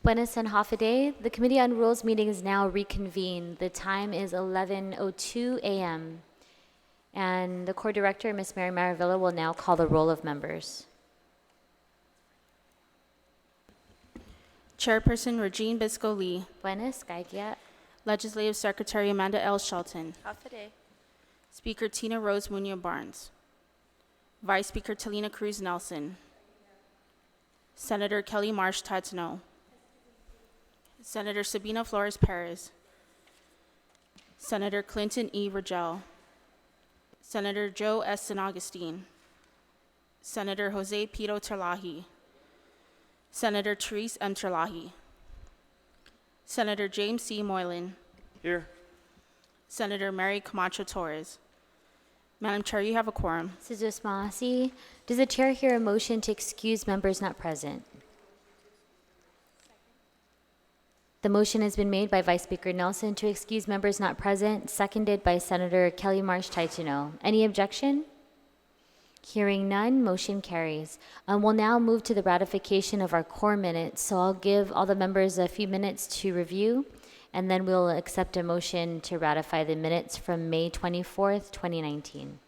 Buenas and half a day. The Committee on Rules meeting is now reconvened. The time is 11:02 a.m. And the COR Director, Ms. Mary Maravilla, will now call the roll of members. Chairperson Régine Biscoe Lee. Buenas, Gaigia. Legislative Secretary Amanda L. Shelton. Half a day. Speaker Tina Rose Munoz Barnes. Vice Speaker Talina Cruz Nelson. Senator Kelly Marsh Tatano. Senator Sabina Flores Perez. Senator Clinton E. Rogel. Senator Joe S. San Augustine. Senator Jose Pito Terlahi. Senator Therese M. Terlahi. Senator James C. Moylan. Here. Senator Mary Camacho Torres. Madam Chair, you have a quorum. Suzus Maasi. Does the chair hear a motion to excuse members not present? The motion has been made by Vice Speaker Nelson to excuse members not present, seconded by Senator Kelly Marsh Taituno. Any objection? Hearing none, motion carries. We'll now move to the ratification of our COR minutes. So I'll give all the members a few minutes to review, and then we'll accept a motion to ratify the minutes from May 24th, 2019.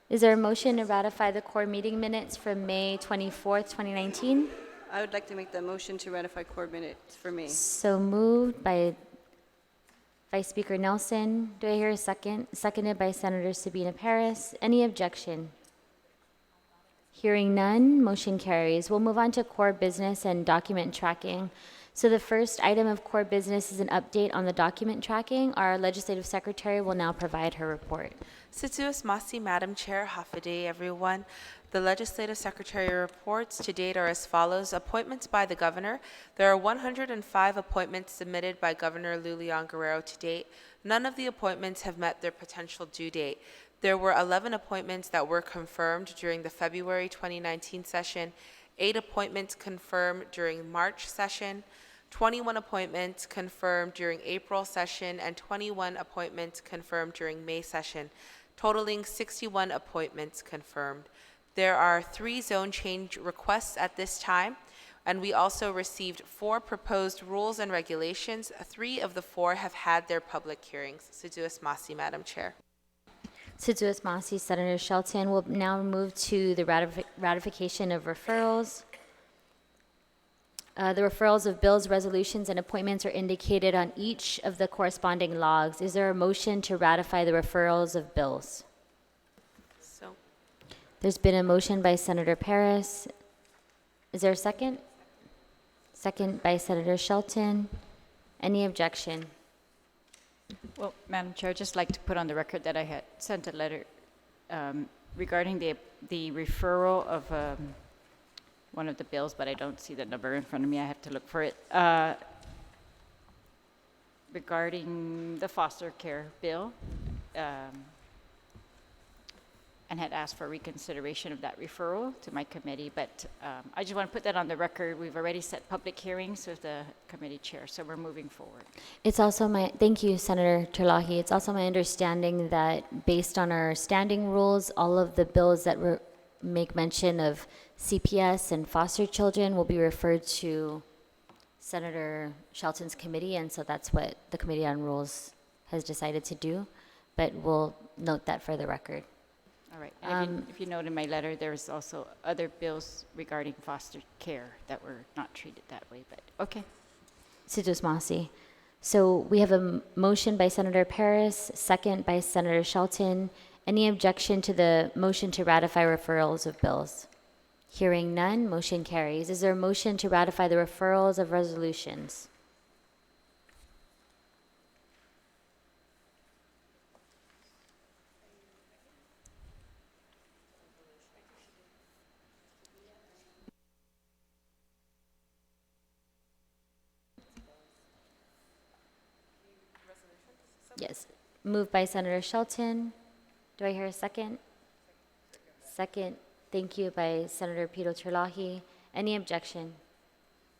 Is there a motion to ratify the COR meeting minutes from May 24th, 2019? I would like to make the motion to ratify COR minutes for May. So moved by Vice Speaker Nelson. Do I hear a second? Seconded by Senator Sabina Perez. Any objection? Hearing none, motion carries. We'll move on to COR business and document tracking. So the first item of core business is an update on the document tracking. Our legislative secretary will now provide her report. Situus Masi, Madam Chair, half a day, everyone. The Legislative Secretary reports to date are as follows. Appointments by the Governor. There are 105 appointments submitted by Governor Lulian Guerrero to date. None of the appointments have met their potential due date. There were 11 appointments that were confirmed during the February 2019 session, 8 appointments confirmed during March session, 21 appointments confirmed during April session, and 21 appointments confirmed during May session, totaling 61 appointments confirmed. There are 3 zone change requests at this time, and we also received 4 proposed rules and regulations. 3 of the 4 have had their public hearings. Situus Masi, Madam Chair. Situus Masi, Senator Shelton will now move to the ratification of referrals. The referrals of bills, resolutions, and appointments are indicated on each of the corresponding logs. Is there a motion to ratify the referrals of bills? So, There's been a motion by Senator Paris. Is there a second? Second by Senator Shelton. Any objection? Well, Madam Chair, I'd just like to put on the record that I had sent a letter regarding the referral of one of the bills, but I don't see the number in front of me. I have to look for it. Regarding the foster care bill, and had asked for reconsideration of that referral to my committee. But I just want to put that on the record. We've already set public hearings with the committee chair, so we're moving forward. It's also thank you, Senator Terlahi. It's also my understanding that based on our standing rules, all of the bills that make mention of CPS and foster children will be referred to Senator Shelton's committee, and so that's what the Committee on Rules has decided to do. But we'll note that for the record. All right. And if you note in my letter, there's also other bills regarding foster care that were not treated that way, but okay. Situus Masi. So we have a motion by Senator Paris, second by Senator Shelton. Any objection to the motion to ratify referrals of bills? Hearing none, motion carries. Is there a motion to ratify the referrals of resolutions? Yes. Moved by Senator Shelton. Do I hear a second? Second. Thank you by Senator Pito Terlahi. Any objection?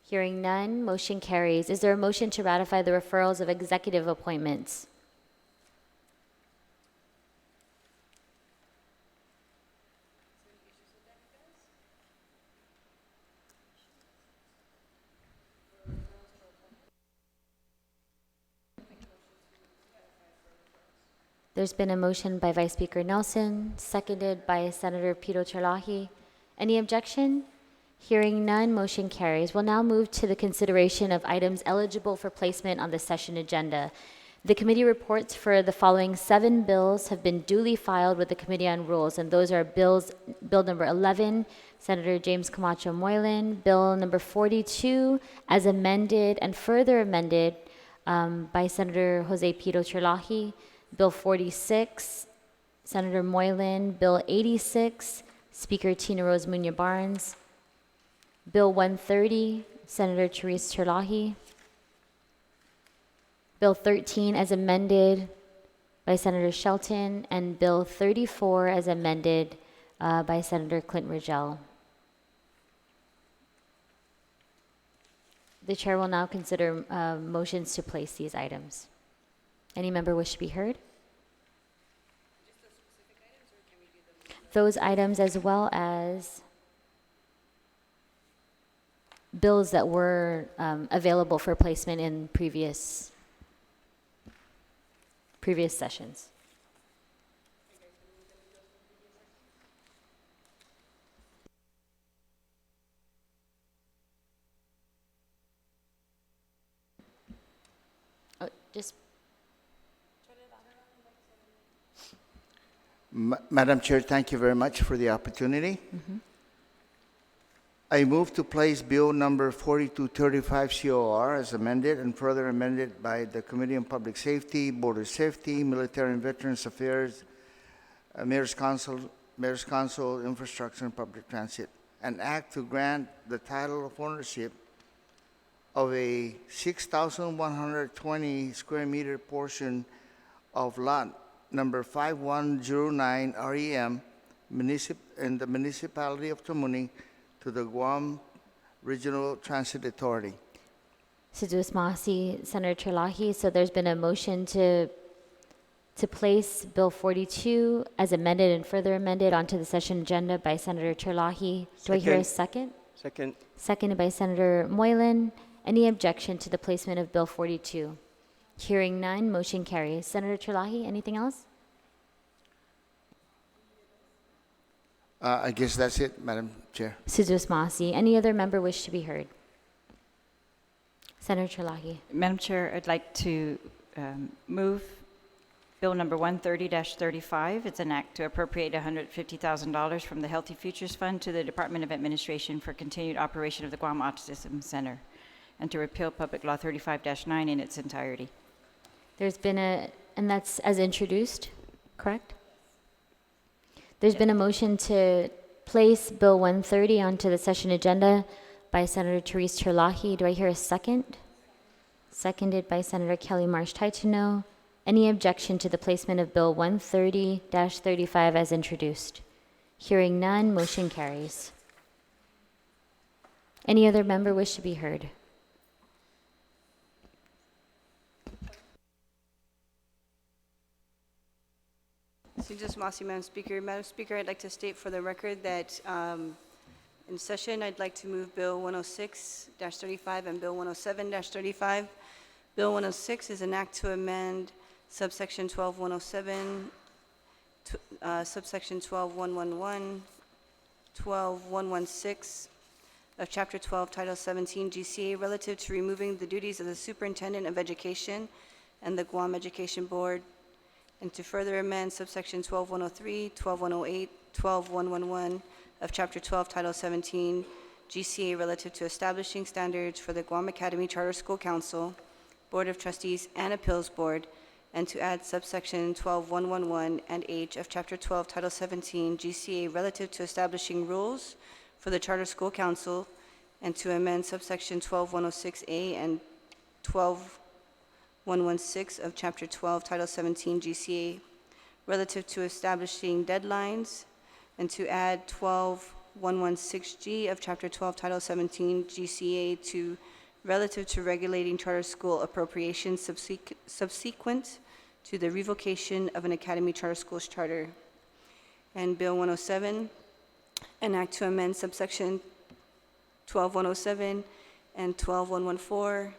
Hearing none, motion carries. Is there a motion to ratify the referrals of executive appointments? There's been a motion by Vice Speaker Nelson, seconded by Senator Pito Terlahi. Any objection? Hearing none, motion carries. We'll now move to the consideration of items eligible for placement on the session agenda. The committee reports for the following 7 bills have been duly filed with the Committee on Rules, and those are Bill number 11, Senator James Camacho Moylan, Bill number 42, as amended and further amended by Senator Jose Pito Terlahi, Bill 46, Senator Moylan, Bill 86, Speaker Tina Rose Muñoz Barnes, Bill 130, Senator Therese Terlahi, Bill 13 as amended by Senator Shelton, and Bill 34 as amended by Senator Clint Rigel. The chair will now consider motions to place these items. Any member wish to be heard? Those items, as well as bills that were available for placement in previous sessions. Just Madam Chair, thank you very much for the opportunity. I move to place Bill number 4235 COR as amended and further amended by the Committee on Public Safety, Border Safety, Military and Veterans Affairs, Mayor's Council, Infrastructure and Public Transit, an act to grant the title of ownership of a 6,120 square meter portion of lot number 5109 REM in the municipality of Tamuning to the Guam Regional Transit Authority. Sidus Masi, Senator Terlahi. So there's been a motion to place Bill 42 as amended and further amended onto the session agenda by Senator Terlahi. Do I hear a second? Second. Seconded by Senator Moylan. Any objection to the placement of Bill 42? Hearing none, motion carries. Senator Terlahi, anything else? I guess that's it, Madam Chair. Sidus Masi. Any other member wish to be heard? Senator Terlahi. Madam Chair, I'd like to move Bill number 130-35. It's an act to appropriate $150,000 from the Healthy Futures Fund to the Department of Administration for continued operation of the Guam Autism Center, and to repeal Public Law 35-9 in its entirety. There's been and that's as introduced, correct? There's been a motion to place Bill 130 onto the session agenda by Senator Therese Terlahi. Do I hear a second? Seconded by Senator Kelly Marsh Taituno. Any objection to the placement of Bill 130-35 as introduced? Hearing none, motion carries. Any other member wish to be heard? Sujas Masi, Madam Speaker. Madam Speaker, I'd like to state for the record that in session, I'd like to move Bill 106-35 and Bill 107-35. Bill 106 is an act to amend subsection 12107, subsection 12111, 12116 of Chapter 12, Title 17 GCA relative to removing the duties of the Superintendent of Education and the Guam Education Board, and to further amend subsection 12103, 12108, 12111 of Chapter 12, Title 17 GCA relative to establishing standards for the Guam Academy Charter School Council, Board of Trustees, and Appeals Board, and to add subsection 12111 and H of Chapter 12, Title 17 GCA relative to establishing rules for the Charter School Council, and to amend subsection 12106A and 12116 of Chapter 12, Title 17 GCA relative to establishing deadlines, and to add 12116G of Chapter 12, Title 17 GCA to relative to regulating charter school appropriations subsequent to the revocation of an Academy Charter Schools charter. And Bill 107, an act to amend subsection 12107 and 12114,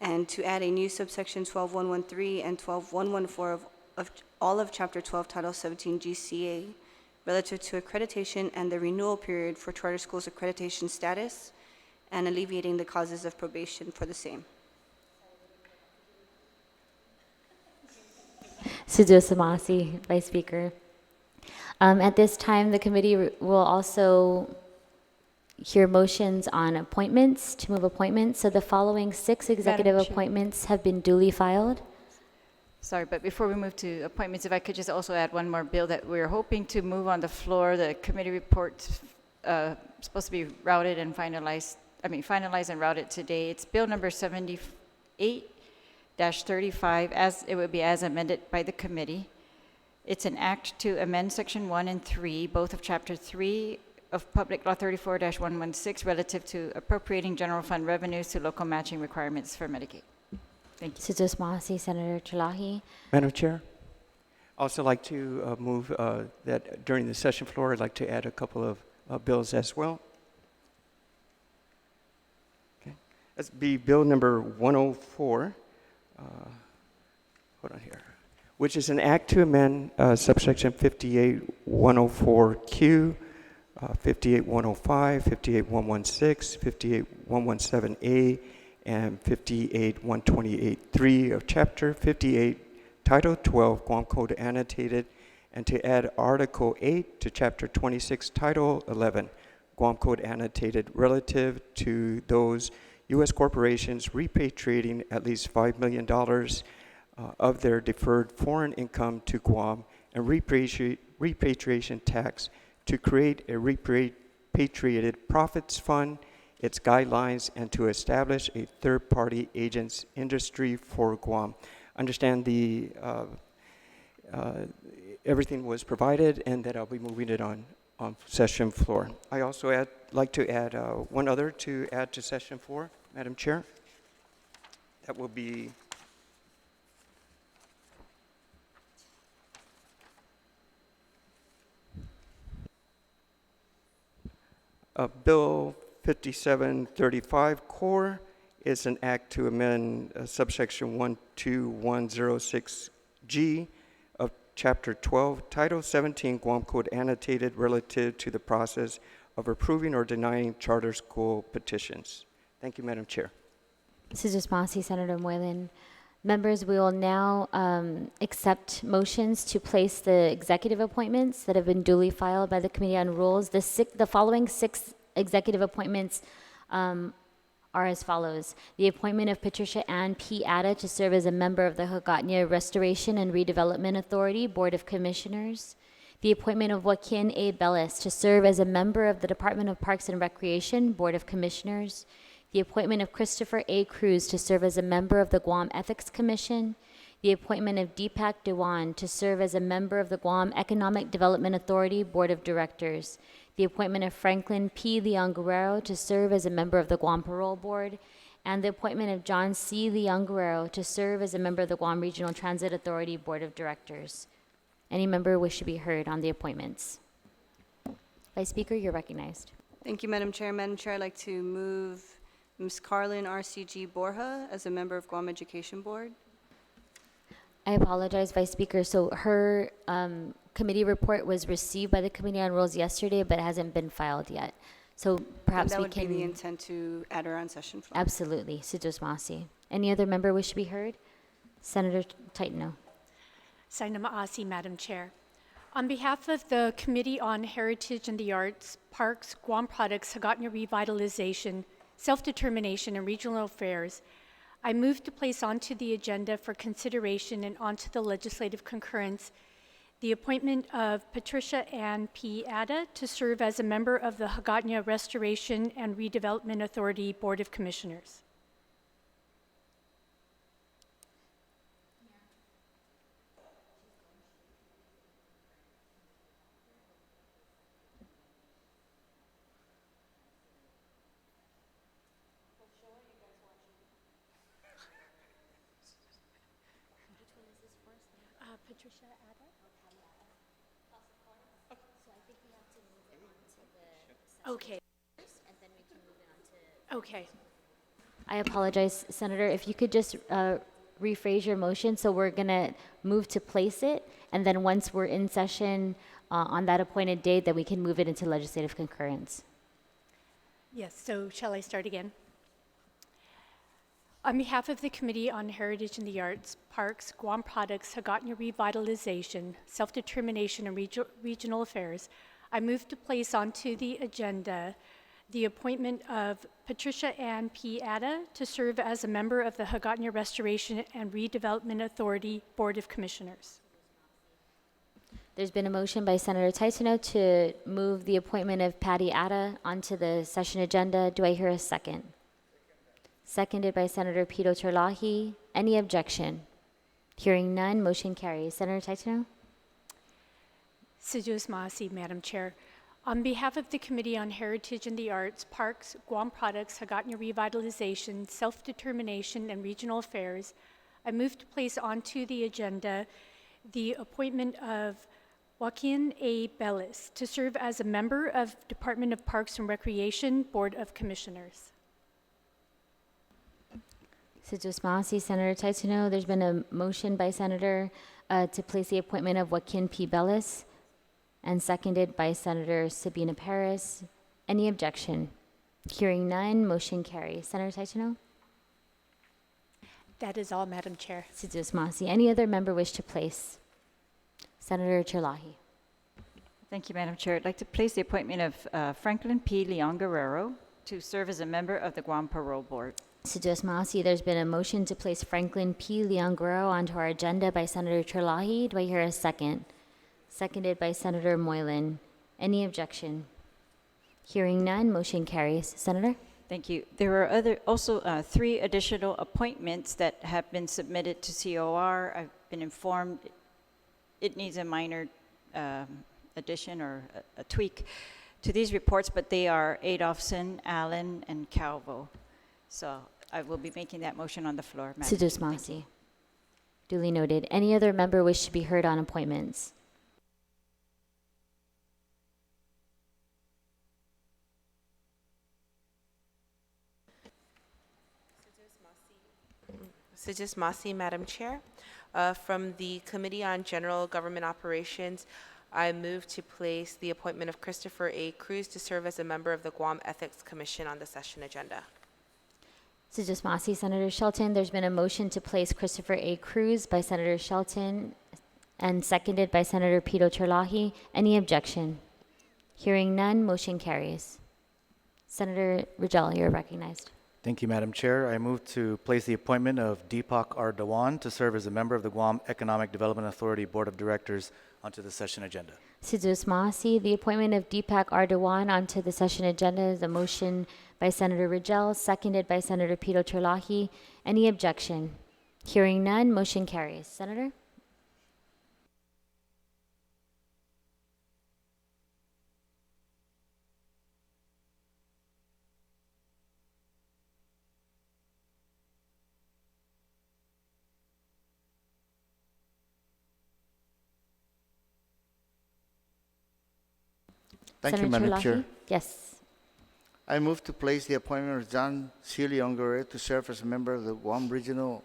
and to add a new subsection 12113 and 12114 of all of Chapter 12, Title 17 GCA relative to accreditation and the renewal period for charter schools' accreditation status, and alleviating the causes of probation for the same. Sujo Samasi, Vice Speaker. At this time, the committee will also hear motions on appointments, to move appointments. So the following 6 executive Madam Chair. appointments have been duly filed. Sorry, but before we move to appointments, if I could just also add one more bill that we're hoping to move on the floor. The committee report supposed to be routed and finalized and routed today. It's bill number 78-35, as it would be as amended by the committee. It's an act to amend section 1 and 3, both of chapter 3 of Public Law 34-116 relative to appropriating general fund revenues to local matching requirements for Medicaid. Thank you. Sujo Samasi, Senator Terlahi. Madam Chair, I'd also like to move that during the session floor, I'd like to add a couple of bills as well. Okay, that's be bill number 104. Hold on here. Which is an act to amend subsection 58104Q, 58105, 58116, 58117A, and 58128.3 of Chapter 58, Title 12, Guam Code Annotated, and to add Article 8 to Chapter 26, Title 11, Guam Code annotated relative to those U.S. corporations repatriating at least $5 million of their deferred foreign income to Guam and repatriation tax to create a repatriated profits fund, its guidelines, and to establish a third-party agents industry for Guam. Understand the everything was provided, and that I'll be moving it on session floor. I also like to add one other to add to session floor, Madam Chair. That will be Bill 5735 COR is an act to amend subsection 12106G of Chapter 12, Title 17 Guam Code annotated relative to the process of approving or denying charter school petitions. Thank you, Madam Chair. Mrs. Masi, Senator Moylan. Members, we will now accept motions to place the executive appointments that have been duly filed by the Committee on Rules. The following 6 executive appointments are as follows. The appointment of Patricia Ann P. Atta to serve as a member of the Hagåtña Restoration and Redevelopment Authority Board of Commissioners. The appointment of Joaquin A. Bellis to serve as a member of the Department of Parks and Recreation Board of Commissioners. The appointment of Christopher A. Cruz to serve as a member of the Guam Ethics Commission. The appointment of Deepak Dewan to serve as a member of the Guam Economic Development Authority Board of Directors. The appointment of Franklin P. Leon Guerrero to serve as a member of the Guam Parole Board. And the appointment of John C. Leon Guerrero to serve as a member of the Guam Regional Transit Authority Board of Directors. Any member wish to be heard on the appointments? Vice Speaker, you're recognized. Thank you, Madam Chair. Madam Chair, I'd like to move Ms. Carlin RCG Borja as a member of Guam Education Board. I apologize, Vice Speaker. So her committee report was received by the Committee on Rules yesterday, but hasn't been filed yet. So perhaps that we would can... be the intent to add her on session floor. Absolutely. Sujos Masi. Any other member wish to be heard? Senator Titano. Saina Maasi, Madam Chair. On behalf of the Committee on Heritage and the Arts, Parks, Guam Products, Hagåtña Revitalization, Self-Determination, and Regional Affairs, I move to place onto the agenda for consideration and onto the legislative concurrence the appointment of Patricia Ann P. Atta to serve as a member of the Hagåtña Restoration and Redevelopment Authority Board of Commissioners. Patricia Atta? Okay. Okay. I apologize, Senator. If you could just rephrase your motion. So we're going to move to place it, and then once we're in session on that appointed date, that we can move it into legislative concurrence. Yes, so shall I start again? On behalf of the Committee on Heritage and the Arts, Parks, Guam Products, Hagåtña Revitalization, Self-Determination, and Regional Affairs, I move to place onto the agenda the appointment of Patricia Ann P. Atta to serve as a member of the Hagåtña Restoration and Redevelopment Authority Board of Commissioners. There's been a motion by Senator Titano to move the appointment of Patty Atta onto the session agenda. Do I hear a second? Seconded by Senator Pito Terlahi. Any objection? Hearing none, motion carries. Senator Titano? Sujos Maasi, Madam Chair. On behalf of the Committee on Heritage and the Arts, Parks, Guam Products, Hagåtña Revitalization, Self-Determination, and Regional Affairs, I move to place onto the agenda the appointment of Joaquin A. Bellis to serve as a member of Department of Parks and Recreation Board of Commissioners. Sujos Masi, Senator Titano. There's been a motion by Senator to place the appointment of Joaquin P. Bellis, and seconded by Senator Sabina Paris. Any objection? Hearing none, motion carries. Senator Titano? That is all, Madam Chair. Sujos Masi. Any other member wish to place? Senator Terlahi. Thank you, Madam Chair. I'd like to place the appointment of Franklin P. Leon Guerrero to serve as a member of the Guam Parole Board. Sidos Maasi, there's been a motion to place Franklin P. Leon Guerrero onto our agenda by Senator Terlahi. Do I hear a second? Seconded by Senator Moylan. Any objection? Hearing none, motion carries. Senator? Thank you. There are also 3 additional appointments that have been submitted to COR. I've been informed it needs a minor addition or a tweak to these reports, but they are Adolphson, Allen, and Calvo. So I will be making that motion on the floor, Madam. Sidos Maasi. Duly noted. Any other member wish to be heard on appointments? Sijis Masi, Madam Chair. From the Committee on General Government Operations, I move to place the appointment of Christopher A. Cruz to serve as a member of the Guam Ethics Commission on the session agenda. Sidos Maasi, Senator Shelton. There's been a motion to place Christopher A. Cruz by Senator Shelton and seconded by Senator Pito Terlahi. Any objection? Hearing none, motion carries. Senator Rajal, you're recognized. Thank you, Madam Chair. I move to place the appointment of Deepak R. Dewan to serve as a member of the Guam Economic Development Authority Board of Directors onto the session agenda. Sidos Maasi, the appointment of Deepak R. Dewan onto the session agenda is a motion by Senator Rajal, seconded by Senator Pito Terlahi. Any objection? Hearing none, motion carries. Senator? Thank you, Senator Madam Terlahi? Chair. Yes. I move to place the appointment of John C. Leon Guerrero to serve as a member of the Guam Regional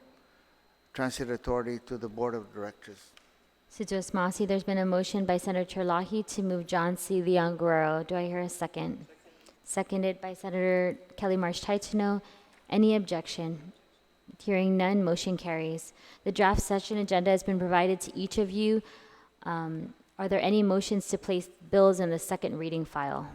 Transit Authority to the Board of Directors. Sidos Maasi, there's been a motion by Senator Terlahi to move John C. Leon Guerrero. Do I hear a second? Seconded by Senator Kelly Marsh Taituno. Any objection? Hearing none, motion carries. The draft session agenda has been provided to each of you. Are there any motions to place bills in the second reading file?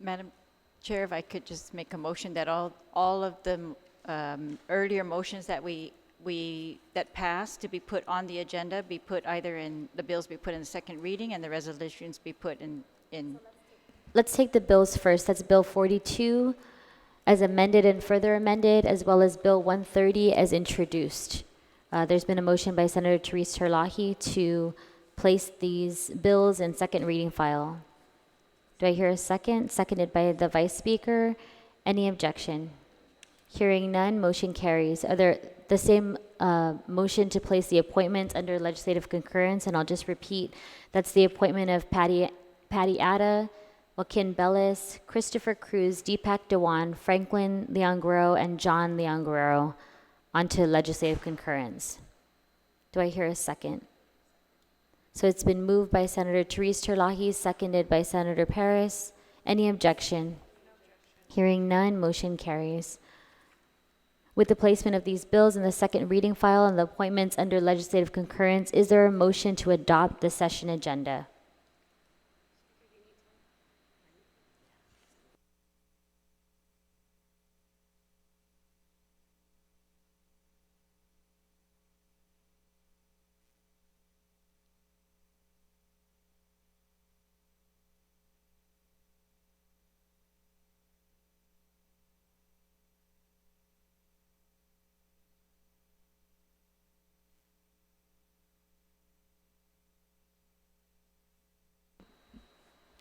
Madam Chair, if I could just make a motion that all of the earlier motions that that passed to be put on the agenda be put either in, the bills be put in the second reading and the resolutions be put in. Let's take the bills first. That's Bill 42 as amended and further amended, as well as Bill 130 as introduced. There's been a motion by Senator Therese Terlahi to place these bills in second reading file. Do I hear a second? Seconded by the Vice Speaker. Any objection? Hearing none, motion carries. Are there the same motion to place the appointments under legislative concurrence? And I'll just repeat. That's the appointment of Patty Atta, Joaquin Bellis, Christopher Cruz, Deepak Dewan, Franklin Leon Guerrero, and John Leon Guerrero onto legislative concurrence. Do I hear a second? So it's been moved by Senator Therese Terlahi, seconded by Senator Paris. Any objection? Hearing none, motion carries. With the placement of these bills in the second reading file and the appointments under legislative concurrence, is there a motion to adopt the session agenda?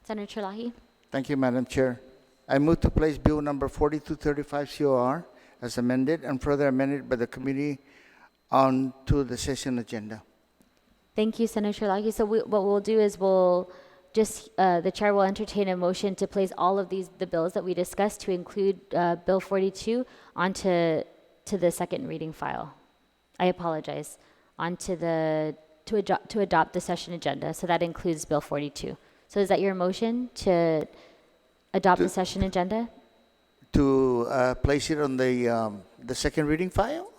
Senator Terlahi? Thank you, Madam Chair. I move to place Bill number 4235 COR as amended and further amended by the committee onto the session agenda. Thank you, Senator Terlahi. So what we'll do is we'll just, the chair will entertain a motion to place all of the bills that we discussed to include Bill 42 onto the second reading file. I apologize. onto to adopt the session agenda. So that includes Bill 42. So is that your motion to adopt the session agenda? To place it on the second reading file?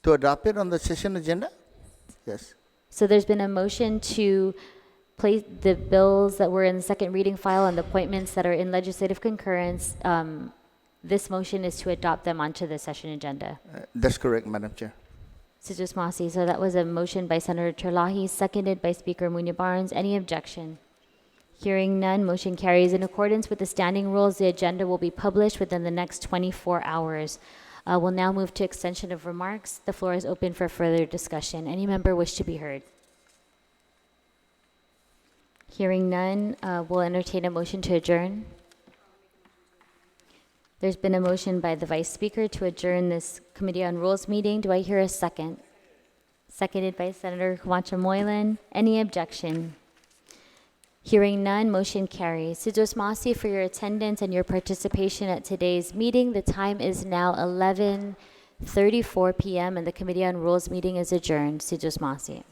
To adopt it on the session agenda? Yes. So there's been a motion to place the bills that were in the second reading file and the appointments that are in legislative concurrence. This motion is to adopt them onto the session agenda. That's correct, Madam Chair. Mrs. Masi, so that was a motion by Senator Terlahi, seconded by Speaker Munya Barnes. Any objection? Hearing none, motion carries. In accordance with the standing rules, the agenda will be published within the next 24 hours. We'll now move to extension of remarks. The floor is open for further discussion. Any member wish to be heard? Hearing none, we'll entertain a motion to adjourn. There's been a motion by the Vice Speaker to adjourn this Committee on Rules meeting. Do I hear a second? Seconded by Senator Camacho Moylan. Any objection? Hearing none, motion carries. Sidros Masi, for your attendance and your participation at today's meeting. The time is now 11:34 p.m. and the Committee on Rules meeting is adjourned. Sidros Masi.